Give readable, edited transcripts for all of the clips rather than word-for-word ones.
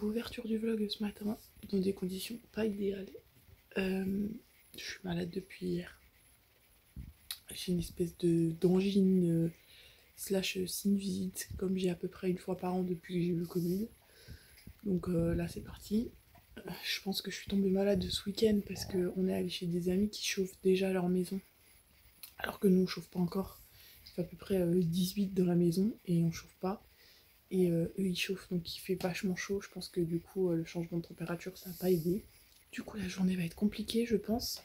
ouverture du vlog ce matin dans des conditions pas idéales. Je suis malade depuis hier. J'ai une espèce d'angine slash sinusite comme j'ai à peu près une fois par an depuis que j'ai eu le Covid. Donc là c'est parti. Je pense que je suis tombée malade ce week-end parce qu'on est allé chez des amis qui chauffent déjà leur maison. Alors que nous on chauffe pas encore. Ça fait à peu près 18 dans la maison et on chauffe pas. Et eux ils chauffent donc il fait vachement chaud. Je pense que du coup le changement de température ça n'a pas aidé. Du coup la journée va être compliquée je pense.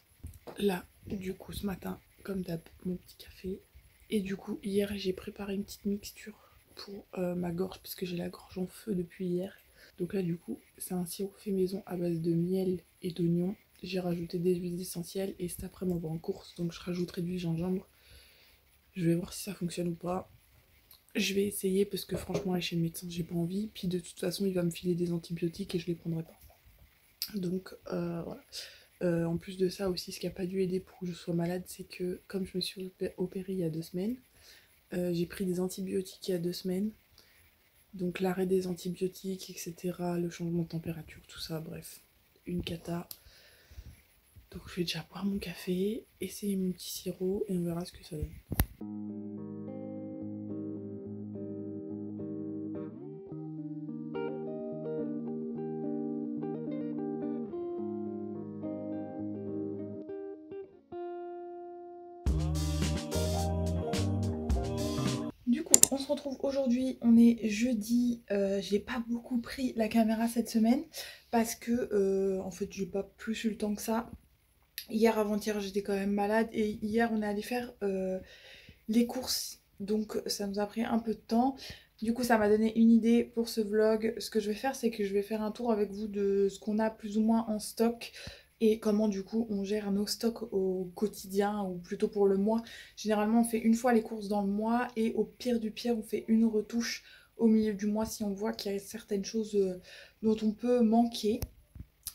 Là du coup ce matin comme d'hab mon petit café. Et du coup hier j'ai préparé une petite mixture pour ma gorge parce que j'ai la gorge en feu depuis hier. Donc là du coup c'est un sirop fait maison à base de miel et d'oignon. J'ai rajouté des huiles essentielles et cet après-midi on va en course donc je rajouterai du gingembre. Je vais voir si ça fonctionne ou pas. Je vais essayer parce que franchement aller chez le médecin j'ai pas envie. Puis de toute façon il va me filer des antibiotiques et je les prendrai pas. Donc voilà. En plus de ça aussi ce qui a pas dû aider pour que je sois malade c'est que comme je me suis opérée il y a 2 semaines, j'ai pris des antibiotiques il y a 2 semaines. Donc l'arrêt des antibiotiques, etc. Le changement de température, tout ça, bref. Une cata. Donc je vais déjà boire mon café, essayer mon petit sirop et on verra ce que ça donne. Du coup, on se retrouve aujourd'hui, on est jeudi, j'ai pas beaucoup pris la caméra cette semaine parce que en fait j'ai pas plus eu le temps que ça. Hier avant-hier j'étais quand même malade et hier on est allé faire les courses donc ça nous a pris un peu de temps. Du coup ça m'a donné une idée pour ce vlog. Ce que je vais faire c'est que je vais faire un tour avec vous de ce qu'on a plus ou moins en stock et comment du coup on gère nos stocks au quotidien ou plutôt pour le mois. Généralement on fait une fois les courses dans le mois et au pire du pire on fait une retouche au milieu du mois si on voit qu'il y a certaines choses dont on peut manquer.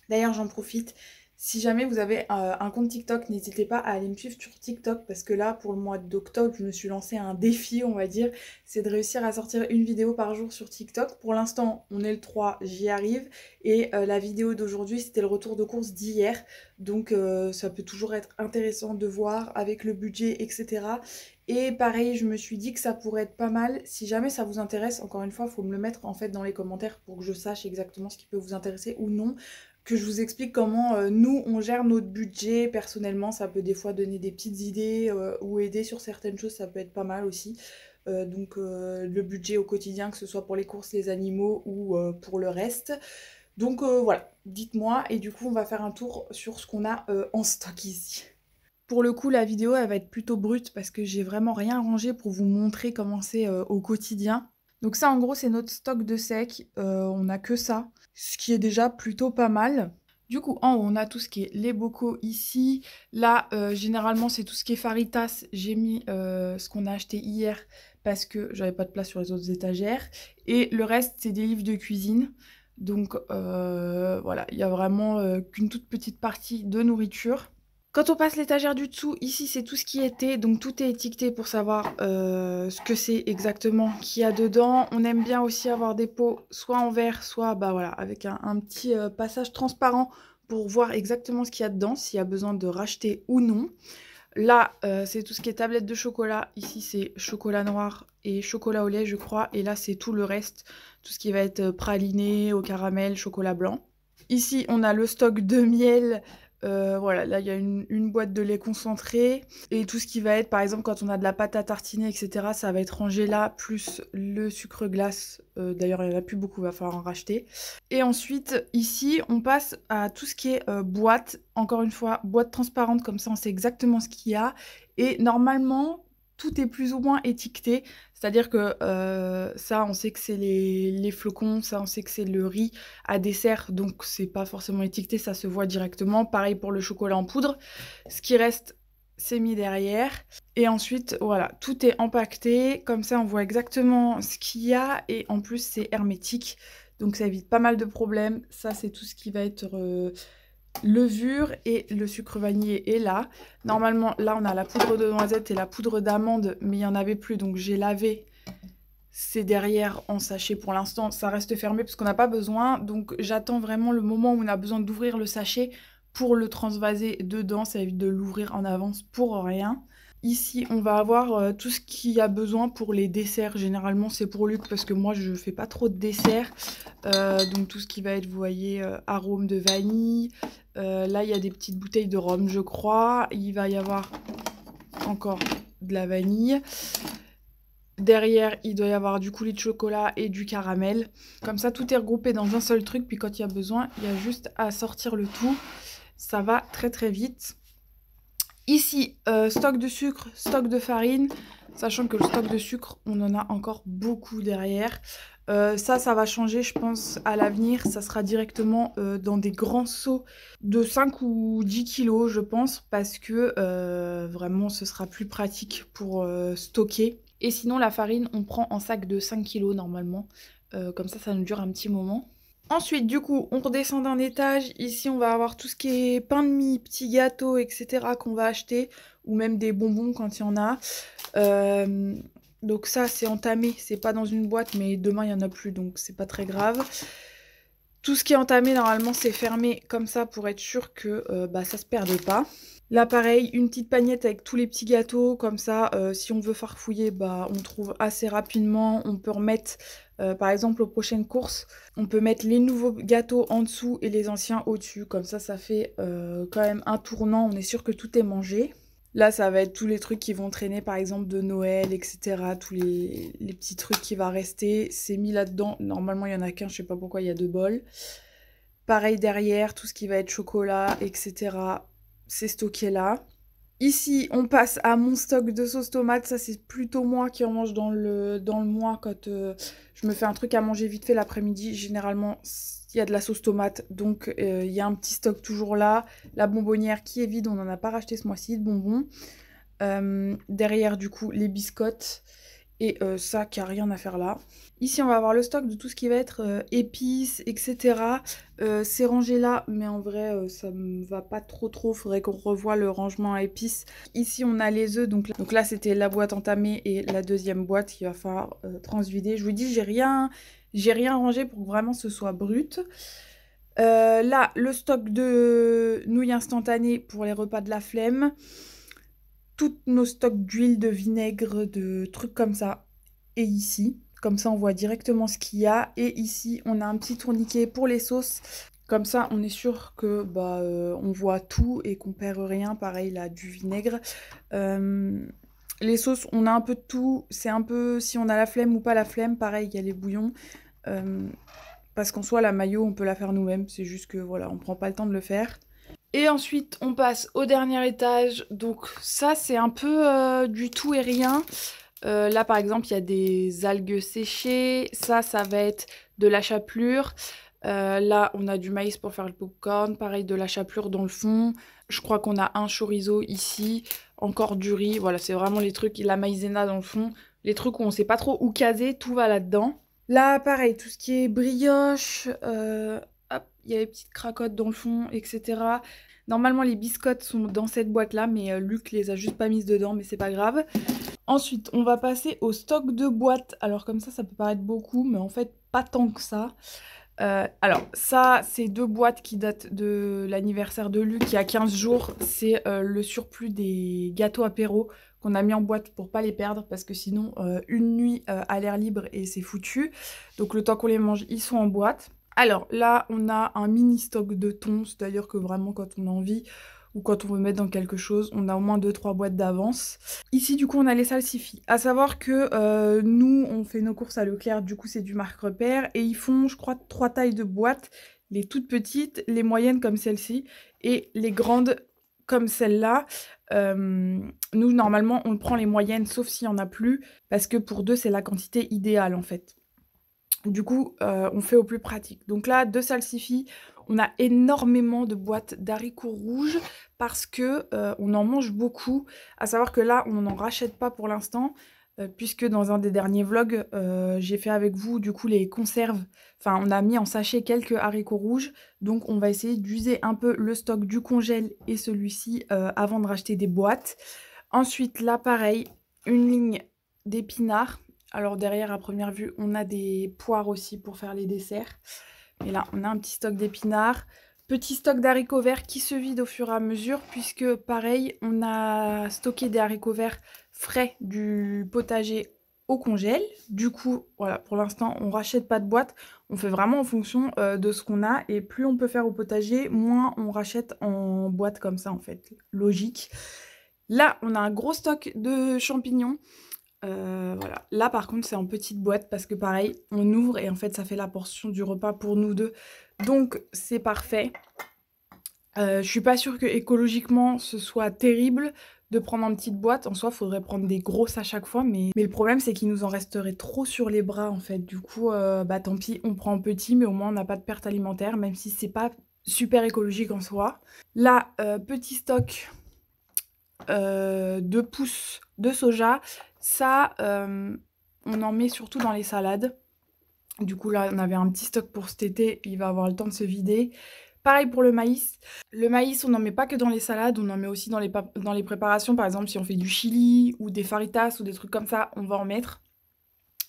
D'ailleurs j'en profite, si jamais vous avez un compte TikTok, n'hésitez pas à aller me suivre sur TikTok parce que là pour le mois d'octobre je me suis lancé un défi on va dire, c'est de réussir à sortir une vidéo par jour sur TikTok. Pour l'instant on est le 3, j'y arrive et la vidéo d'aujourd'hui c'était le retour de course d'hier donc ça peut toujours être intéressant de voir avec le budget etc. Et pareil, je me suis dit que ça pourrait être pas mal. Si jamais ça vous intéresse, encore une fois, il faut me le mettre en fait dans les commentaires pour que je sache exactement ce qui peut vous intéresser ou non. Que je vous explique comment nous, on gère notre budget. Personnellement, ça peut des fois donner des petites idées ou aider sur certaines choses, ça peut être pas mal aussi. Donc le budget au quotidien, que ce soit pour les courses, les animaux ou pour le reste. Donc voilà, dites-moi. Et du coup, on va faire un tour sur ce qu'on a en stock ici. Pour le coup, la vidéo, elle va être plutôt brute parce que j'ai vraiment rien rangé pour vous montrer comment c'est au quotidien. Donc ça, en gros, c'est notre stock de sec. On n'a que ça, ce qui est déjà plutôt pas mal. Du coup, en haut, on a tout ce qui est les bocaux ici. Là, généralement, c'est tout ce qui est Faritas. J'ai mis ce qu'on a acheté hier parce que j'avais pas de place sur les autres étagères. Et le reste, c'est des livres de cuisine. Donc voilà, il y a vraiment qu'une toute petite partie de nourriture. Quand on passe l'étagère du dessous, ici c'est tout ce qui était, donc tout est étiqueté pour savoir ce que c'est exactement qu'il y a dedans. On aime bien aussi avoir des pots soit en verre, soit bah voilà, avec un petit passage transparent pour voir exactement ce qu'il y a dedans, s'il y a besoin de racheter ou non. Là, c'est tout ce qui est tablette de chocolat. Ici, c'est chocolat noir et chocolat au lait, je crois. Et là, c'est tout le reste, tout ce qui va être praliné, au caramel, chocolat blanc. Ici, on a le stock de miel. Voilà, là il y a une boîte de lait concentré et tout ce qui va être, par exemple, quand on a de la pâte à tartiner, etc., ça va être rangé là, plus le sucre glace. D'ailleurs, il n'y en a plus beaucoup, il va falloir en racheter. Et ensuite, ici, on passe à tout ce qui est boîte. Encore une fois, boîte transparente, comme ça on sait exactement ce qu'il y a. Et normalement, tout est plus ou moins étiqueté. C'est-à-dire que ça, on sait que c'est les flocons, ça, on sait que c'est le riz à dessert, donc c'est pas forcément étiqueté, ça se voit directement. Pareil pour le chocolat en poudre. Ce qui reste, c'est mis derrière. Et ensuite, voilà, tout est empaqueté. Comme ça, on voit exactement ce qu'il y a. Et en plus, c'est hermétique. Donc ça évite pas mal de problèmes. Ça, c'est tout ce qui va être levure et le sucre vanillé est là. Normalement, là, on a la poudre de noisette et la poudre d'amande, mais il n'y en avait plus, donc j'ai lavé c'est derrière en sachet pour l'instant, ça reste fermé parce qu'on n'a pas besoin. Donc j'attends vraiment le moment où on a besoin d'ouvrir le sachet pour le transvaser dedans. Ça évite de l'ouvrir en avance pour rien. Ici, on va avoir tout ce qu'il y a besoin pour les desserts. Généralement, c'est pour Luc parce que moi, je fais pas trop de desserts. Donc tout ce qui va être, vous voyez, arôme de vanille. Là, il y a des petites bouteilles de rhum, je crois. Il va y avoir encore de la vanille. Derrière, il doit y avoir du coulis de chocolat et du caramel. Comme ça, tout est regroupé dans un seul truc. Puis quand il y a besoin, il y a juste à sortir le tout. Ça va très très vite. Ici, stock de sucre, stock de farine. Sachant que le stock de sucre, on en a encore beaucoup derrière. Ça va changer, je pense, à l'avenir. Ça sera directement dans des grands seaux de 5 ou 10 kilos, je pense. Parce que vraiment, ce sera plus pratique pour stocker. Et sinon, la farine, on prend en sac de 5 kilos normalement. Comme ça nous dure un petit moment. Ensuite, du coup, on redescend d'un étage. Ici, on va avoir tout ce qui est pain de mie, petits gâteaux, etc. qu'on va acheter. Ou même des bonbons quand il y en a. Donc ça, c'est entamé. C'est pas dans une boîte, mais demain, il n'y en a plus. Donc, c'est pas très grave. Tout ce qui est entamé, normalement, c'est fermé comme ça pour être sûr que ça se perde pas. Là, pareil, une petite pagnette avec tous les petits gâteaux, comme ça, si on veut farfouiller, on trouve assez rapidement. On peut remettre, par exemple, aux prochaines courses, on peut mettre les nouveaux gâteaux en dessous et les anciens au-dessus. Comme ça fait quand même un tournant, on est sûr que tout est mangé. Là, ça va être tous les trucs qui vont traîner, par exemple, de Noël, etc. Tous les petits trucs qui vont rester, c'est mis là-dedans. Normalement, il y en a qu'un, je sais pas pourquoi, il y a 2 bols. Pareil derrière, tout ce qui va être chocolat, etc. C'est stocké là. Ici, on passe à mon stock de sauce tomate. Ça, c'est plutôt moi qui en mange dans le mois quand je me fais un truc à manger vite fait l'après-midi. Généralement, il y a de la sauce tomate. Donc, il y a un petit stock toujours là. La bonbonnière qui est vide. On n'en a pas racheté ce mois-ci de bonbons. Derrière, du coup, les biscottes. Et ça, qui a rien à faire là. Ici, on va avoir le stock de tout ce qui va être épices, etc. C'est rangé là, mais en vrai, ça me va pas trop. Faudrait qu'on revoie le rangement à épices. Ici, on a les œufs. Donc là, c'était la boîte entamée et la deuxième boîte qu'il va falloir transvider. Je vous dis, j'ai rien rangé pour que vraiment ce soit brut. Là, le stock de nouilles instantanées pour les repas de la flemme. Tous nos stocks d'huile, de vinaigre, de trucs comme ça. Et ici, comme ça on voit directement ce qu'il y a. Et ici, on a un petit tourniquet pour les sauces. Comme ça, on est sûr que on voit tout et qu'on perd rien. Pareil, là, du vinaigre. Les sauces, on a un peu de tout. C'est un peu si on a la flemme ou pas la flemme. Pareil, il y a les bouillons. Parce qu'en soi, la mayo, on peut la faire nous-mêmes. C'est juste que, voilà, on prend pas le temps de le faire. Et ensuite, on passe au dernier étage. Donc ça, c'est un peu du tout et rien. Là, par exemple, il y a des algues séchées. Ça va être de la chapelure. Là, on a du maïs pour faire le popcorn. Pareil, de la chapelure dans le fond. Je crois qu'on a un chorizo ici. Encore du riz. Voilà, c'est vraiment les trucs. La maïzena dans le fond. Les trucs où on sait pas trop où caser. Tout va là-dedans. Là, pareil, tout ce qui est brioche. Hop, il y a les petites cracottes dans le fond, etc. Normalement, les biscottes sont dans cette boîte-là, mais Luc les a juste pas mises dedans, mais c'est pas grave. Ensuite, on va passer au stock de boîtes. Alors comme ça peut paraître beaucoup, mais en fait, pas tant que ça. Alors, ça, c'est 2 boîtes qui datent de l'anniversaire de Luc, il y a 15 jours. C'est le surplus des gâteaux apéro qu'on a mis en boîte pour pas les perdre, parce que sinon, une nuit à l'air libre et c'est foutu. Donc le temps qu'on les mange, ils sont en boîte. Alors là, on a un mini stock de thon, c'est-à-dire que vraiment quand on a envie ou quand on veut mettre dans quelque chose, on a au moins 2-3 boîtes d'avance. Ici, du coup, on a les salsifis. À savoir que nous, on fait nos courses à Leclerc, du coup, c'est du marque repère, et ils font, je crois, 3 tailles de boîtes, les toutes petites, les moyennes comme celle-ci, et les grandes comme celle-là. Nous, normalement, on prend les moyennes, sauf s'il n'y en a plus, parce que pour 2, c'est la quantité idéale, en fait. Du coup, on fait au plus pratique. Donc là, de salsifis, on a énormément de boîtes d'haricots rouges parce que on en mange beaucoup. À savoir que là, on n'en rachète pas pour l'instant, puisque dans un des derniers vlogs, j'ai fait avec vous du coup les conserves. Enfin, on a mis en sachet quelques haricots rouges. Donc on va essayer d'user un peu le stock du congèle et celui-ci avant de racheter des boîtes. Ensuite, là, pareil, une ligne d'épinards. Alors derrière, à première vue, on a des poires aussi pour faire les desserts. Et là, on a un petit stock d'épinards. Petit stock d'haricots verts qui se vide au fur et à mesure, puisque pareil, on a stocké des haricots verts frais du potager au congèle. Du coup, voilà, pour l'instant, on rachète pas de boîte. On fait vraiment en fonction de ce qu'on a. Et plus on peut faire au potager, moins on rachète en boîte comme ça, en fait. Logique. Là, on a un gros stock de champignons. Voilà. Là, par contre, c'est en petite boîte parce que pareil, on ouvre et en fait, ça fait la portion du repas pour nous deux. Donc, c'est parfait. Je suis pas sûre que écologiquement, ce soit terrible de prendre en petite boîte. En soi, faudrait prendre des grosses à chaque fois. Mais le problème, c'est qu'il nous en resterait trop sur les bras, en fait. Du coup, bah tant pis, on prend en petit, mais au moins, on n'a pas de perte alimentaire, même si c'est pas super écologique en soi. Là, petit stock 2 pouces de soja. Ça, on en met surtout dans les salades. Du coup, là, on avait un petit stock pour cet été. Il va avoir le temps de se vider. Pareil pour le maïs. Le maïs, on n'en met pas que dans les salades, on en met aussi dans les préparations. Par exemple, si on fait du chili ou des faritas ou des trucs comme ça, on va en mettre.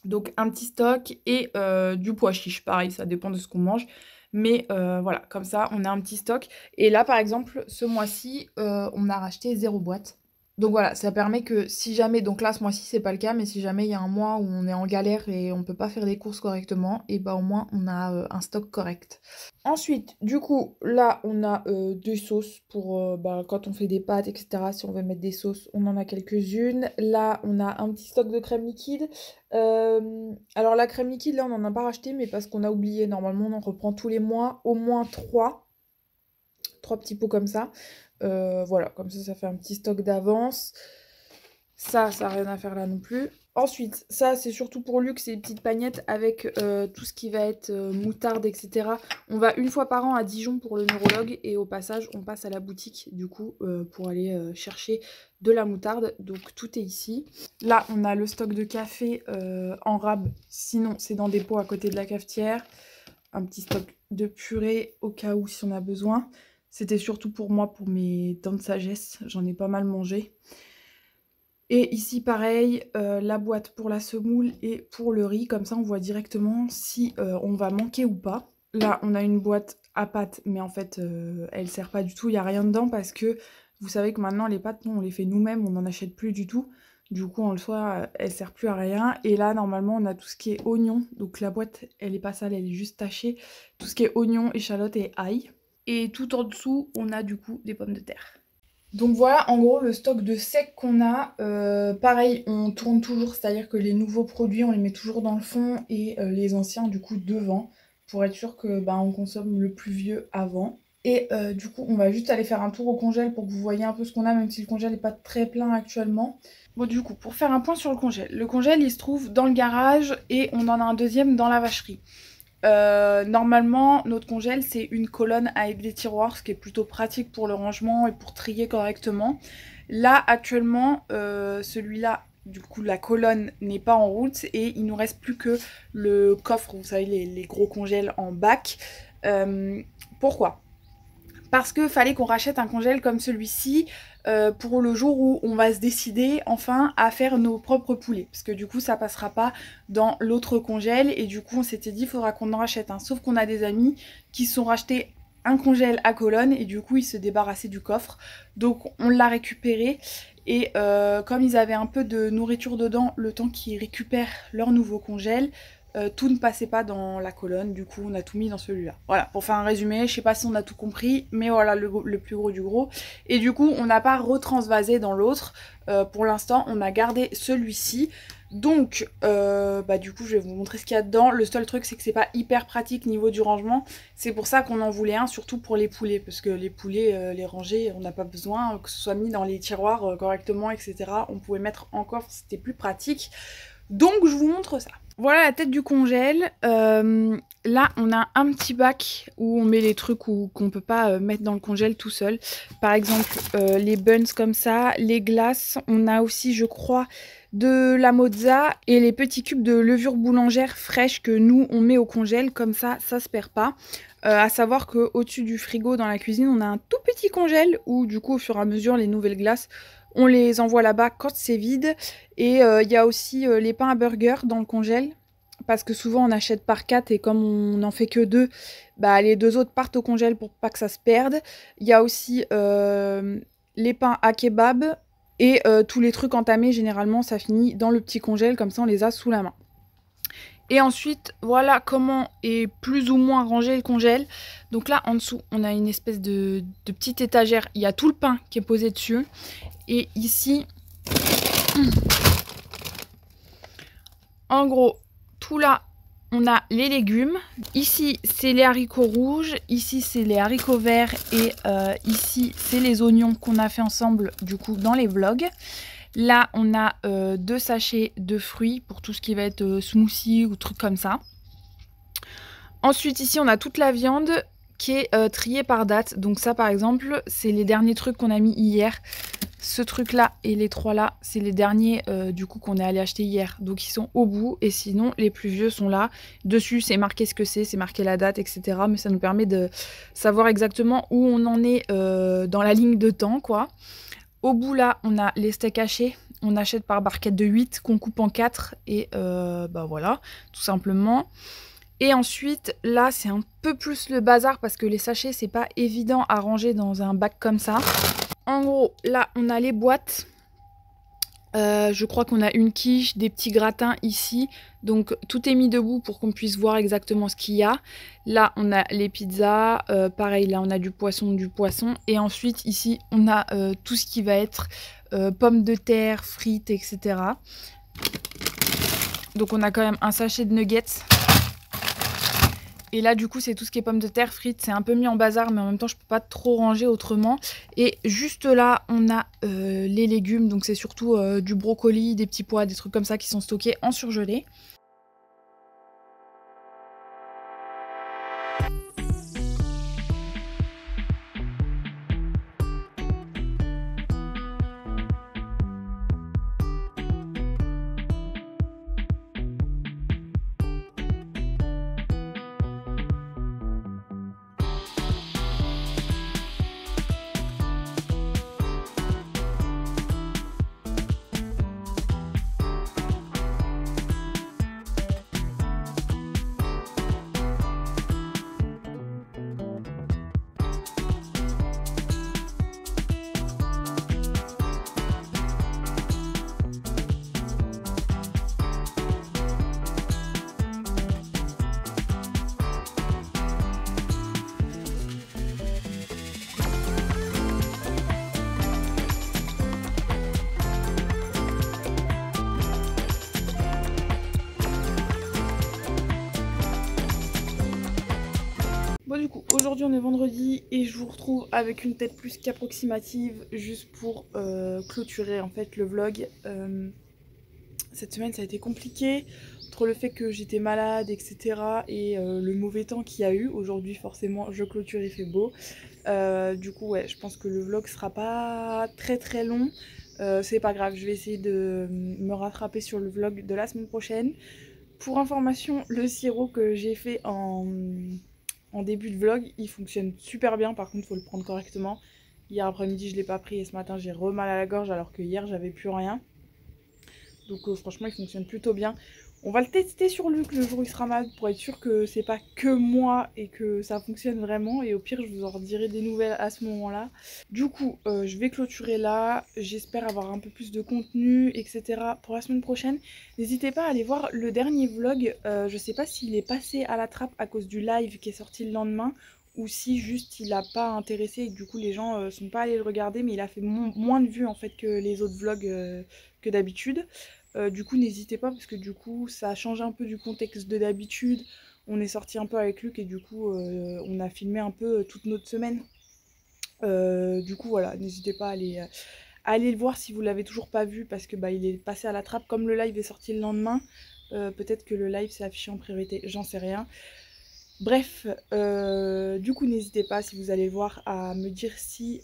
Donc, un petit stock et du pois chiche. Pareil, ça dépend de ce qu'on mange. Mais voilà, comme ça, on a un petit stock. Et là, par exemple, ce mois-ci, on a racheté 0 boîte. Donc voilà, ça permet que si jamais, donc là ce mois-ci c'est pas le cas, mais si jamais il y a un mois où on est en galère et on peut pas faire des courses correctement, et bah au moins on a un stock correct. Ensuite, du coup, là on a des sauces pour bah, quand on fait des pâtes, etc. Si on veut mettre des sauces, on en a quelques-unes. Là on a un petit stock de crème liquide. Alors la crème liquide, là on en a pas racheté, mais parce qu'on a oublié, normalement on en reprend tous les mois, au moins 3 petits pots comme ça. Voilà, comme ça fait un petit stock d'avance. Ça n'a rien à faire là non plus. Ensuite, ça c'est surtout pour Luc, c'est des petites pagnettes avec tout ce qui va être moutarde, etc. On va une fois par an à Dijon pour le neurologue et au passage on passe à la boutique du coup pour aller chercher de la moutarde. Donc tout est ici. Là on a le stock de café en rab, sinon c'est dans des pots à côté de la cafetière. Un petit stock de purée au cas où si on a besoin. C'était surtout pour moi, pour mes dents de sagesse. J'en ai pas mal mangé. Et ici, pareil, la boîte pour la semoule et pour le riz. Comme ça, on voit directement si on va manquer ou pas. Là, on a une boîte à pâtes, mais en fait, elle sert pas du tout. Il n'y a rien dedans parce que vous savez que maintenant, les pâtes, on les fait nous-mêmes. On n'en achète plus du tout. Du coup, en soi, elle sert plus à rien. Et là, normalement, on a tout ce qui est oignon. Donc la boîte, elle est pas sale, elle est juste tachée. Tout ce qui est oignon, échalote et ail. Et tout en dessous, on a du coup des pommes de terre. Donc voilà en gros le stock de sec qu'on a. Pareil, on tourne toujours, c'est-à-dire que les nouveaux produits, on les met toujours dans le fond et les anciens du coup devant pour être sûr que on consomme le plus vieux avant. Et du coup, on va juste aller faire un tour au congèle pour que vous voyez un peu ce qu'on a, même si le congèle n'est pas très plein actuellement. Bon du coup, pour faire un point sur le congèle il se trouve dans le garage et on en a un deuxième dans la vacherie. Normalement, notre congèle, c'est une colonne avec des tiroirs, ce qui est plutôt pratique pour le rangement et pour trier correctement. Là, actuellement, celui-là, du coup, la colonne n'est pas en route et il nous reste plus que le coffre, vous savez, les gros congèles en bac. Pourquoi ? Parce qu'il fallait qu'on rachète un congèle comme celui-ci pour le jour où on va se décider enfin à faire nos propres poulets. Parce que du coup ça passera pas dans l'autre congèle et du coup on s'était dit il faudra qu'on en rachète un. Sauf qu'on a des amis qui se sont rachetés un congèle à colonne et du coup ils se débarrassaient du coffre. Donc on l'a récupéré et comme ils avaient un peu de nourriture dedans, le temps qu'ils récupèrent leur nouveau congèle, tout ne passait pas dans la colonne, du coup on a tout mis dans celui-là. Voilà, pour faire un résumé, je sais pas si on a tout compris, mais voilà le plus gros du gros. Et du coup on n'a pas retransvasé dans l'autre, pour l'instant on a gardé celui-ci. Donc du coup je vais vous montrer ce qu'il y a dedans. Le seul truc c'est que c'est pas hyper pratique niveau du rangement, c'est pour ça qu'on en voulait un, surtout pour les poulets, parce que les poulets, les ranger, on n'a pas besoin que ce soit mis dans les tiroirs correctement, etc. On pouvait mettre en coffre, c'était plus pratique. Donc je vous montre ça. Voilà la tête du congèle. Là, on a un petit bac où on met les trucs qu'on peut pas mettre dans le congèle tout seul. Par exemple, les buns comme ça, les glaces. On a aussi, je crois, de la mozza et les petits cubes de levure boulangère fraîche que nous, on met au congèle. Comme ça se perd pas. À savoir qu'au-dessus du frigo dans la cuisine, on a un tout petit congèle où, du coup, au fur et à mesure, les nouvelles glaces On les envoie là-bas quand c'est vide. Et il y a aussi les pains à burger dans le congèle. Parce que souvent on achète par 4 et comme on n'en fait que 2, bah, les 2 autres partent au congèle pour pas que ça se perde. Il y a aussi les pains à kebab et tous les trucs entamés, généralement ça finit dans le petit congèle, comme ça on les a sous la main. Et ensuite, voilà comment est plus ou moins rangé le congèle. Donc là, en dessous, on a une espèce de petite étagère. Il y a tout le pain qui est posé dessus. Et ici, en gros, tout là, on a les légumes. Ici, c'est les haricots rouges. Ici, c'est les haricots verts. Et ici, c'est les oignons qu'on a fait ensemble, du coup, dans les vlogs. Là, on a 2 sachets de fruits pour tout ce qui va être smoothie ou trucs comme ça. Ensuite, ici, on a toute la viande qui est triée par date. Donc ça, par exemple, c'est les derniers trucs qu'on a mis hier. Ce truc-là et les 3 là, c'est les derniers du coup qu'on est allé acheter hier. Donc ils sont au bout et sinon, les plus vieux sont là. Dessus, c'est marqué ce que c'est marqué la date, etc. Mais ça nous permet de savoir exactement où on en est dans la ligne de temps, quoi. Au bout là, on a les steaks hachés. On achète par barquette de 8 qu'on coupe en 4 et bah voilà, tout simplement. Et ensuite, là, c'est un peu plus le bazar parce que les sachets, c'est pas évident à ranger dans un bac comme ça. En gros, là, on a les boîtes. Je crois qu'on a une quiche, des petits gratins ici. Donc, tout est mis debout pour qu'on puisse voir exactement ce qu'il y a. Là, on a les pizzas. Pareil, là, on a du poisson. Et ensuite, ici, on a tout ce qui va être pommes de terre, frites, etc. Donc, on a quand même un sachet de nuggets. Et là, du coup, c'est tout ce qui est pommes de terre, frites. C'est un peu mis en bazar, mais en même temps, je peux pas trop ranger autrement. Et juste là, on a les légumes. Donc, c'est surtout du brocoli, des petits pois, des trucs comme ça qui sont stockés en surgelé. Bon du coup, aujourd'hui on est vendredi et je vous retrouve avec une tête plus qu'approximative juste pour clôturer en fait le vlog. Cette semaine ça a été compliqué, entre le fait que j'étais malade etc. et le mauvais temps qu'il y a eu. Aujourd'hui forcément je clôture, il fait beau. Du coup ouais, je pense que le vlog sera pas très long. C'est pas grave, je vais essayer de me rattraper sur le vlog de la semaine prochaine. Pour information, le sirop que j'ai fait en début de vlog, il fonctionne super bien, par contre il faut le prendre correctement. Hier après-midi je l'ai pas pris et ce matin j'ai mal à la gorge alors que hier j'avais plus rien. Donc franchement il fonctionne plutôt bien. On va le tester sur Luc le jour où il sera malade pour être sûr que c'est pas que moi et que ça fonctionne vraiment. Et au pire je vous en redirai des nouvelles à ce moment-là. Du coup je vais clôturer là. J'espère avoir un peu plus de contenu etc. pour la semaine prochaine. N'hésitez pas à aller voir le dernier vlog. Je sais pas s'il est passé à la trappe à cause du live qui est sorti le lendemain. Ou si juste il a pas intéressé et que du coup les gens sont pas allés le regarder. Mais il a fait moins de vues en fait que les autres vlogs que d'habitude. Du coup n'hésitez pas parce que du coup ça change un peu du contexte de d'habitude. On est sorti un peu avec Luc et du coup on a filmé un peu toute notre semaine. Du coup voilà, n'hésitez pas à aller le voir si vous l'avez toujours pas vu parce que bah il est passé à la trappe. Comme le live est sorti le lendemain, peut-être que le live s'est affiché en priorité, j'en sais rien. Bref, du coup n'hésitez pas si vous allez le voir à me dire si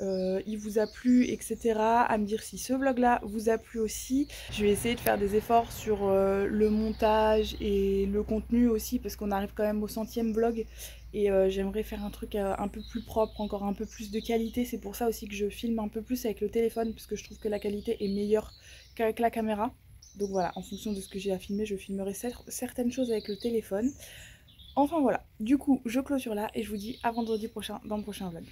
il vous a plu, etc. À me dire si ce vlog là vous a plu aussi. Je vais essayer de faire des efforts sur le montage et le contenu aussi parce qu'on arrive quand même au 100e vlog et j'aimerais faire un truc un peu plus propre, encore un peu plus de qualité. C'est pour ça aussi que je filme un peu plus avec le téléphone parce que je trouve que la qualité est meilleure qu'avec la caméra. Donc voilà, en fonction de ce que j'ai à filmer, je filmerai certaines choses avec le téléphone. Enfin voilà, du coup je clôture là et je vous dis à vendredi prochain dans le prochain vlog.